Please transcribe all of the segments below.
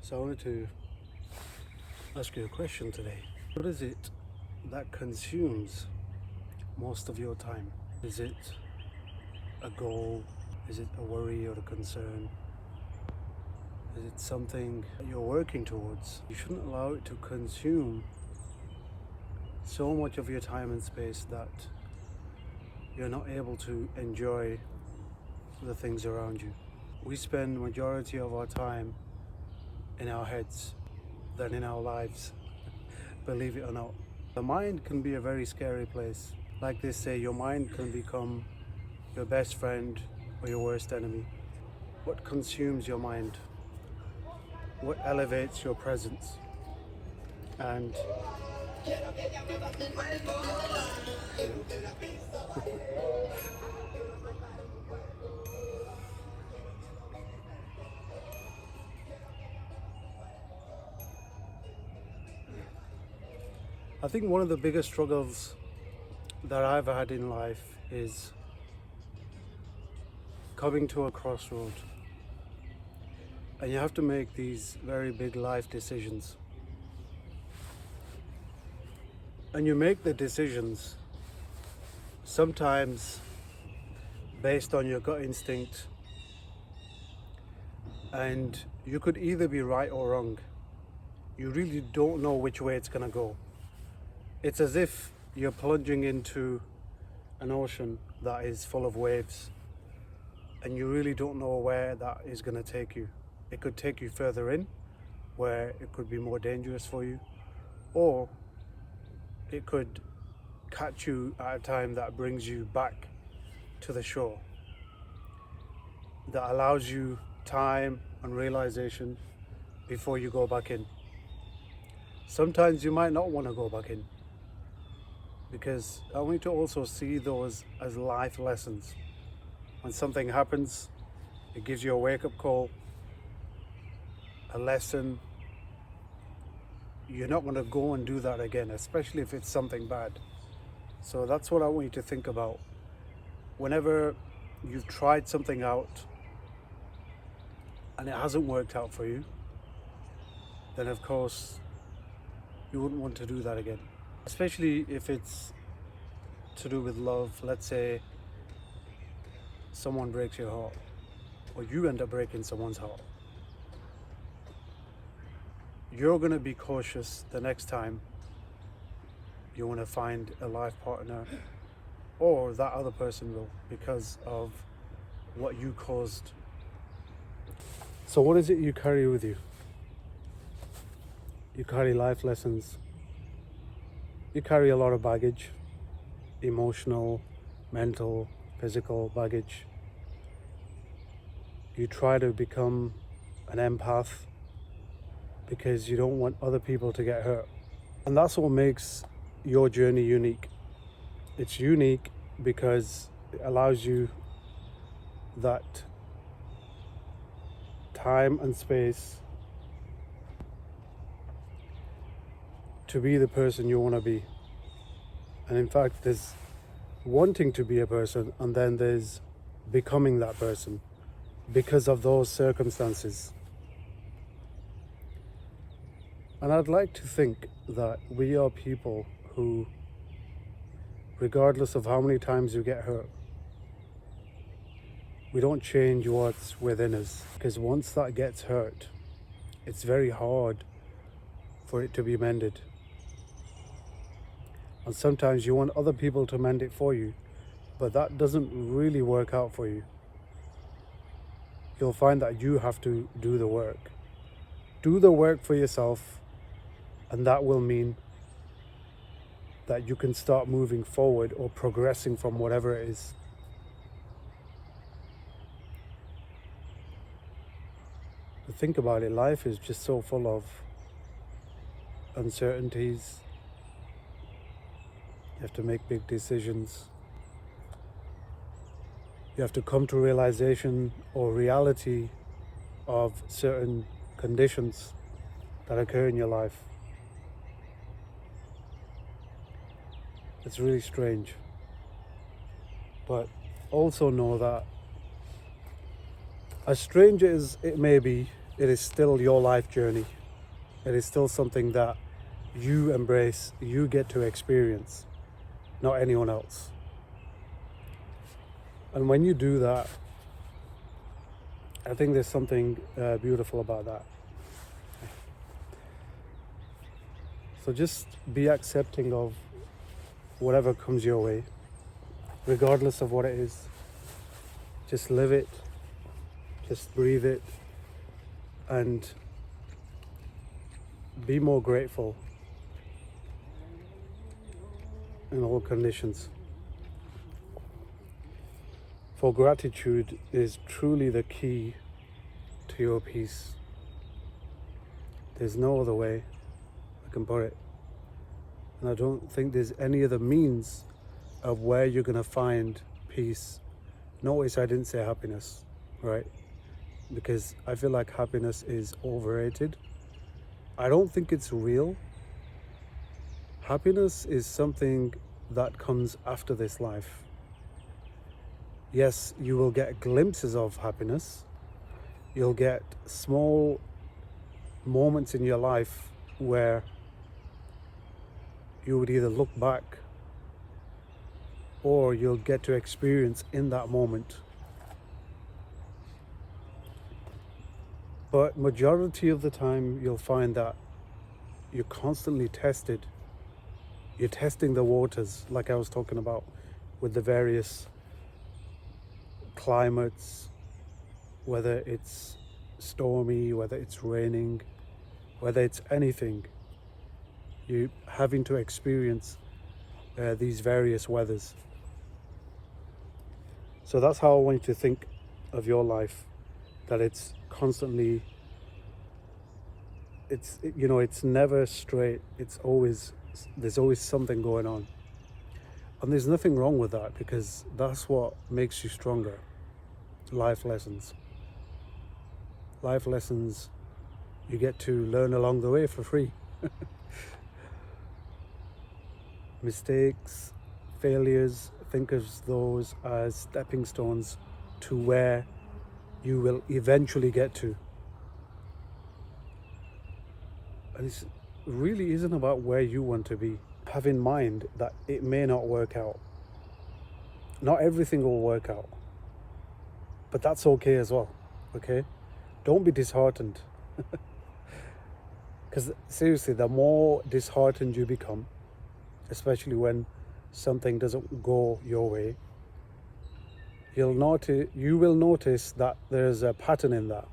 So I wanted to ask you a question today. What is it that consumes most of your time? Is it a goal? Is it a worry or a concern? Is it something that you're working towards? You shouldn't allow it to consume so much of your time and space that you're not able to enjoy the things around you. We spend the majority of our time in our heads than in our lives, believe it or not. The mind can be a very scary place. Like they say, your mind can become your best friend or your worst enemy. What consumes your mind? What elevates your presence? And I think one of the biggest struggles that I've had in life is coming to a crossroad. And you have to make these very big life decisions. And you make the decisions sometimes based on your gut instinct. And you could either be right or wrong. You really don't know which way it's going to go. It's as if you're plunging into an ocean that is full of waves, and you really don't know where that is going to take you. It could take you further in, where it could be more dangerous for you, or it could catch you at a time that brings you back to the shore, that allows you time and realization before you go back in. Sometimes you might not want to go back in, because I want you to also see those as life lessons. When something happens, it gives you a wake-up call, a lesson. You're not going to go and do that again, especially if it's something bad. So that's what I want you to think about. Whenever you've tried something out and it hasn't worked out for you, then of course you wouldn't want to do that again. Especially if it's to do with love. Let's say someone breaks your heart, or you end up breaking someone's heart. You're going to be cautious the next time you want to find a life partner, or that other person will, because of what you caused. So what is it you carry with you? You carry life lessons. You carry a lot of baggage, emotional, mental, physical baggage. You try to become an empath because you don't want other people to get hurt. And that's what makes your journey unique. It's unique because it allows you that time and space to be the person you want to be. And in fact, there's wanting to be a person, and then there's becoming that person because of those circumstances. And I'd like to think that we are people who, regardless of how many times you get hurt, we don't change what's within us, because once that gets hurt, it's very hard for it to be mended. And sometimes you want other people to mend it for you, but that doesn't really work out for you. You'll find that you have to do the work. Do the work for yourself, and that will mean that you can start moving forward or progressing from whatever it is. But think about it, life is just so full of uncertainties. You have to make big decisions. You have to come to realization or reality of certain conditions that occur in your life. It's really strange. But also know that as strange as it may be, it is still your life journey. It is still something that you embrace, you get to experience, not anyone else. And when you do that, I think there's something beautiful about that. So just be accepting of whatever comes your way, regardless of what it is. Just live it, just breathe it, and be more grateful in all conditions. For gratitude is truly the key to your peace. There's no other way I can put it. And I don't think there's any other means of where you're going to find peace. Notice I didn't say happiness, right? Because I feel like happiness is overrated. I don't think it's real. Happiness is something that comes after this life. Yes, you will get glimpses of happiness. You'll get small moments in your life where you would either look back or you'll get to experience in that moment. But majority of the time you'll find that you're constantly tested. You're testing the waters, like I was talking about, with the various climates, whether it's stormy, whether it's raining, whether it's anything. You're having to experience these various weathers. So that's how I want you to think of your life, that it's constantly, it's never straight. There's always something going on. And there's nothing wrong with that, because that's what makes you stronger. Life lessons. Life lessons you get to learn along the way for free. Mistakes, failures, think of those as stepping stones to where you will eventually get to. And it really isn't about where you want to be. Have in mind that it may not work out. Not everything will work out. But that's okay as well, okay? Don't be disheartened. Because seriously, the more disheartened you become, especially when something doesn't go your way, you will notice that there's a pattern in that.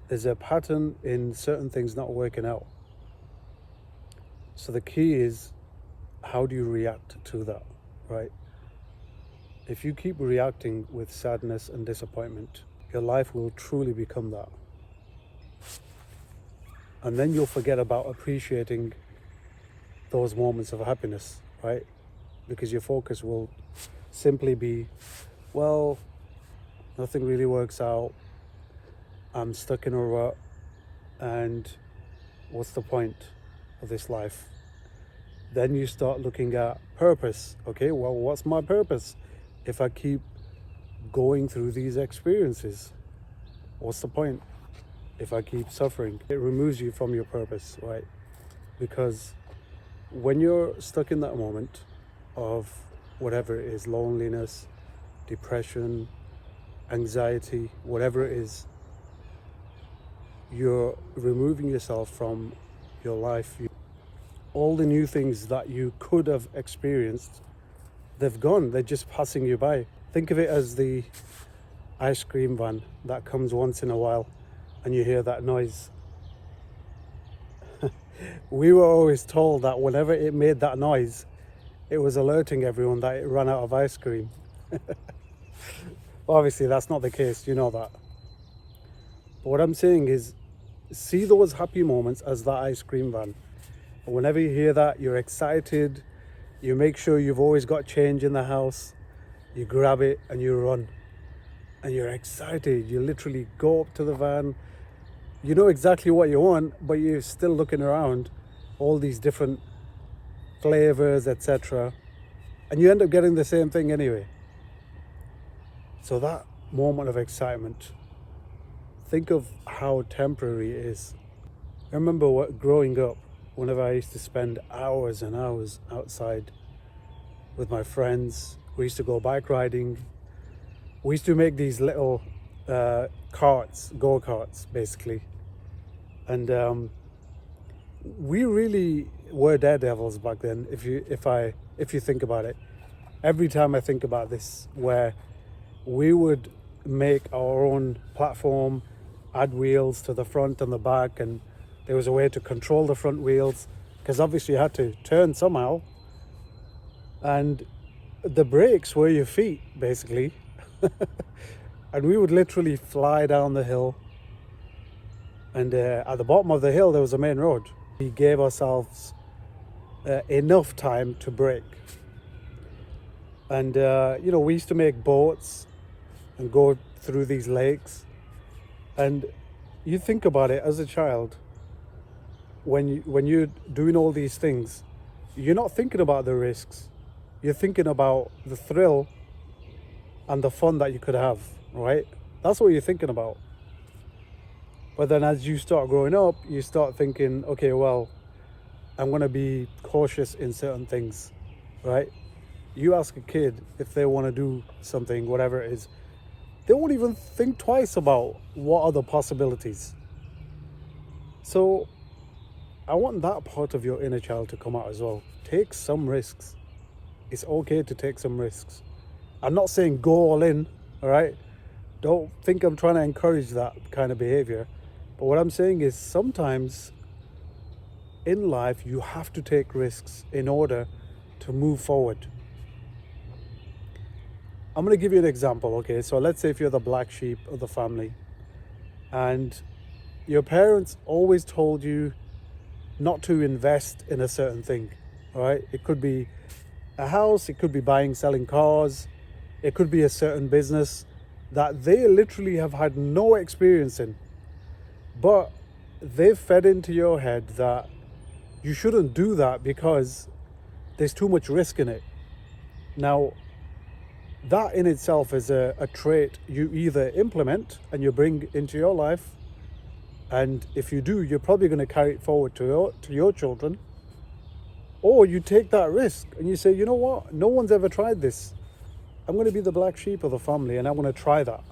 There's a pattern in certain things not working out. So the key is, how do you react to that, right? If you keep reacting with sadness and disappointment, your life will truly become that. And then you'll forget about appreciating those moments of happiness, right? Because your focus will simply be, well, nothing really works out. I'm stuck in a rut, and what's the point of this life? Then you start looking at purpose. Okay, well, what's my purpose if I keep going through these experiences? What's the point if I keep suffering? It removes you from your purpose, right? Because when you're stuck in that moment of whatever it is, loneliness, depression, anxiety, whatever it is, you're removing yourself from your life. All the new things that you could have experienced, they've gone. They're just passing you by. Think of it as the ice cream van that comes once in a while and you hear that noise. We were always told that whenever it made that noise, it was alerting everyone that it ran out of ice cream. Obviously, that's not the case, you know that. But what I'm saying is, see those happy moments as that ice cream van. And whenever you hear that, you're excited. You make sure you've always got change in the house. You grab it and you run. And you're excited. You literally go up to the van. You know exactly what you want, but you're still looking around all these different flavors, etc. And you end up getting the same thing anyway. So that moment of excitement, think of how temporary it is. I remember growing up, whenever I used to spend hours and hours outside with my friends, we used to go bike riding. We used to make these little carts, go-karts, basically. And we really were daredevils back then. If you think about it, every time I think about this, where we would make our own platform, add wheels to the front and the back, and there was a way to control the front wheels, because obviously you had to turn somehow, and the brakes were your feet, basically. And we would literally fly down the hill, and at the bottom of the hill there was a main road. We gave ourselves enough time to brake. And we used to make boats and go through these lakes. And you think about it as a child, when you're doing all these things, you're not thinking about the risks. You're thinking about the thrill and the fun that you could have, right? That's what you're thinking about. But then as you start growing up, you start thinking, okay, well, I'm going to be cautious in certain things, right? You ask a kid if they want to do something, whatever it is, they won't even think twice about what are the possibilities. So I want that part of your inner child to come out as well. Take some risks. It's okay to take some risks. I'm not saying go all in, all right? Don't think I'm trying to encourage that kind of behavior. But what I'm saying is sometimes in life you have to take risks in order to move forward. I'm going to give you an example, okay? So let's say if you're the black sheep of the family and your parents always told you not to invest in a certain thing, all right? It could be a house, it could be buying, selling cars, it could be a certain business that they literally have had no experience in. But they've fed into your head that you shouldn't do that because there's too much risk in it. Now, that in itself is a trait you either implement and you bring into your life, and if you do, you're probably going to carry it forward to your children, or you take that risk and you say, you know what, no one's ever tried this. I'm going to be the black sheep of the family and I'm going to try that.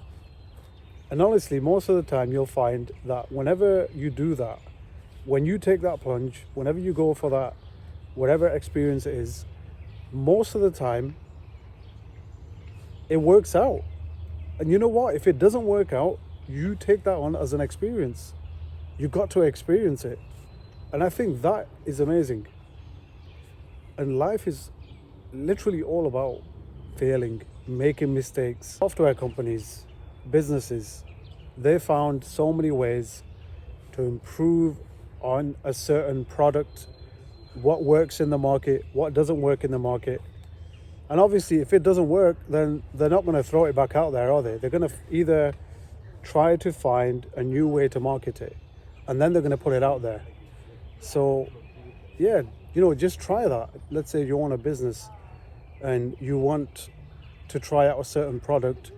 And honestly, most of the time you'll find that whenever you do that, when you take that plunge, whenever you go for that, whatever experience it is, most of the time it works out. And you know what? If it doesn't work out, you take that on as an experience. You got to experience it. And I think that is amazing. And life is literally all about failing, making mistakes. Software companies, businesses, they found so many ways to improve on a certain product, what works in the market, what doesn't work in the market. And obviously, if it doesn't work, then they're not going to throw it back out there, are they? They're going to either try to find a new way to market it, and then they're going to put it out there. So, yeah, just try that. Let's say you own a business and you want to try out a certain product.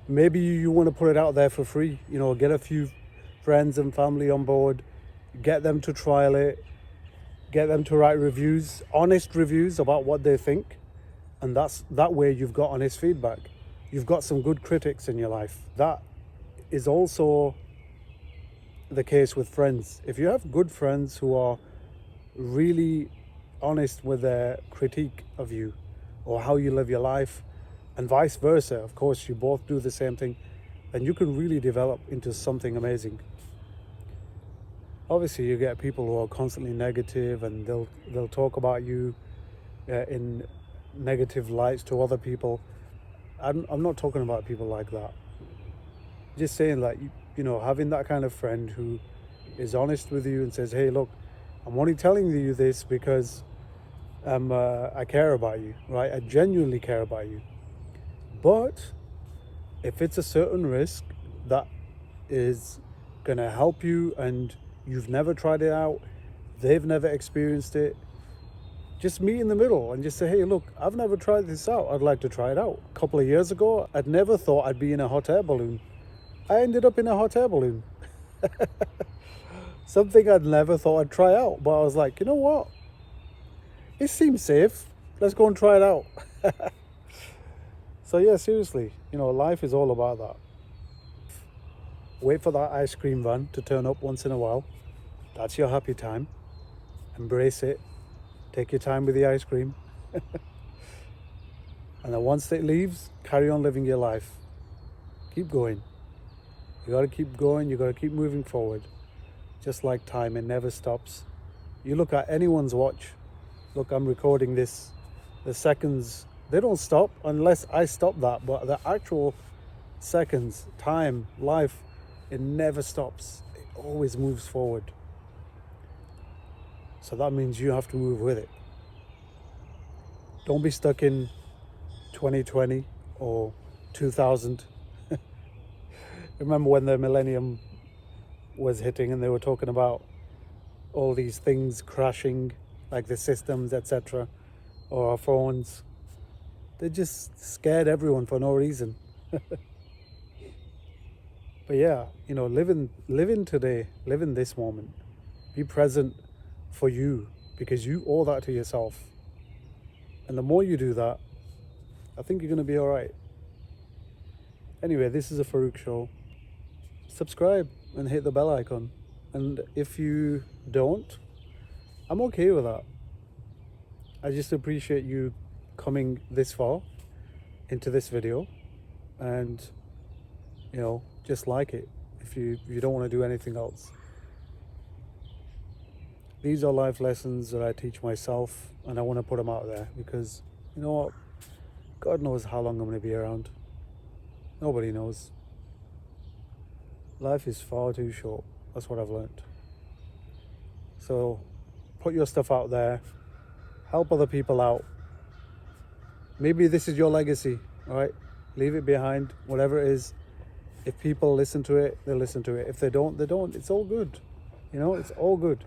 Maybe you want to put it out there for free. Get a few friends and family on board, get them to trial it, get them to write reviews, honest reviews about what they think. And that way you've got honest feedback. You've got some good critics in your life. That is also the case with friends. If you have good friends who are really honest with their critique of you or how you live your life, and vice versa, of course, you both do the same thing, then you can really develop into something amazing. Obviously, you get people who are constantly negative and they'll talk about you in negative lights to other people. I'm not talking about people like that. Just saying that, having that kind of friend who is honest with you and says, hey, look, I'm only telling you this because I care about you, right? I genuinely care about you. But if it's a certain risk that is going to help you and you've never tried it out, they've never experienced it, just meet in the middle and just say, hey, look, I've never tried this out. I'd like to try it out. A couple of years ago, I'd never thought I'd be in a hot air balloon. I ended up in a hot air balloon. Something I'd never thought I'd try out, but I was like, you know what? It seems safe. Let's go and try it out. So yeah, seriously, life is all about that. Wait for that ice cream van to turn up once in a while. That's your happy time. Embrace it. Take your time with the ice cream. And then once it leaves, carry on living your life. Keep going. You got to keep going. You got to keep moving forward. Just like time, it never stops. You look at anyone's watch. Look, I'm recording this. The seconds, they don't stop unless I stop that. But the actual seconds, time, life, it never stops. It always moves forward. So that means you have to move with it. Don't be stuck in 2020 or 2000. Remember when the millennium was hitting and they were talking about all these things crashing, like the systems, etc., or our phones. They just scared everyone for no reason. But yeah, live in today, live in this moment. Be present for you, because you owe that to yourself. And the more you do that, I think you're going to be all right. Anyway, this is a Farouk show. Subscribe and hit the bell icon. And if you don't, I'm okay with that. I just appreciate you coming this far into this video, and just like it if you don't want to do anything else. These are life lessons that I teach myself, and I want to put them out there because you know what? God knows how long I'm going to be around. Nobody knows. Life is far too short. That's what I've learned. So put your stuff out there. Help other people out. Maybe this is your legacy, all right? Leave it behind, whatever it is. If people listen to it, they'll listen to it. If they don't, they don't. It's all good. It's all good.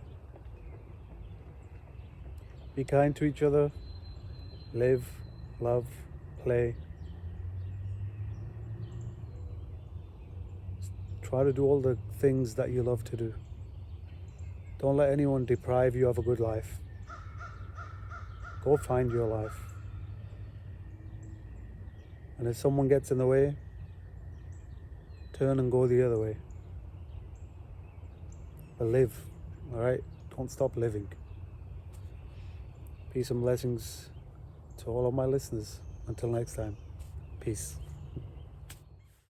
Be kind to each other. Live, love, play. Try to do all the things that you love to do. Don't let anyone deprive you of a good life. Go find your life. And if someone gets in the way, turn and go the other way. But live, all right? Don't stop living. Peace and blessings to all of my listeners. Until next time, peace.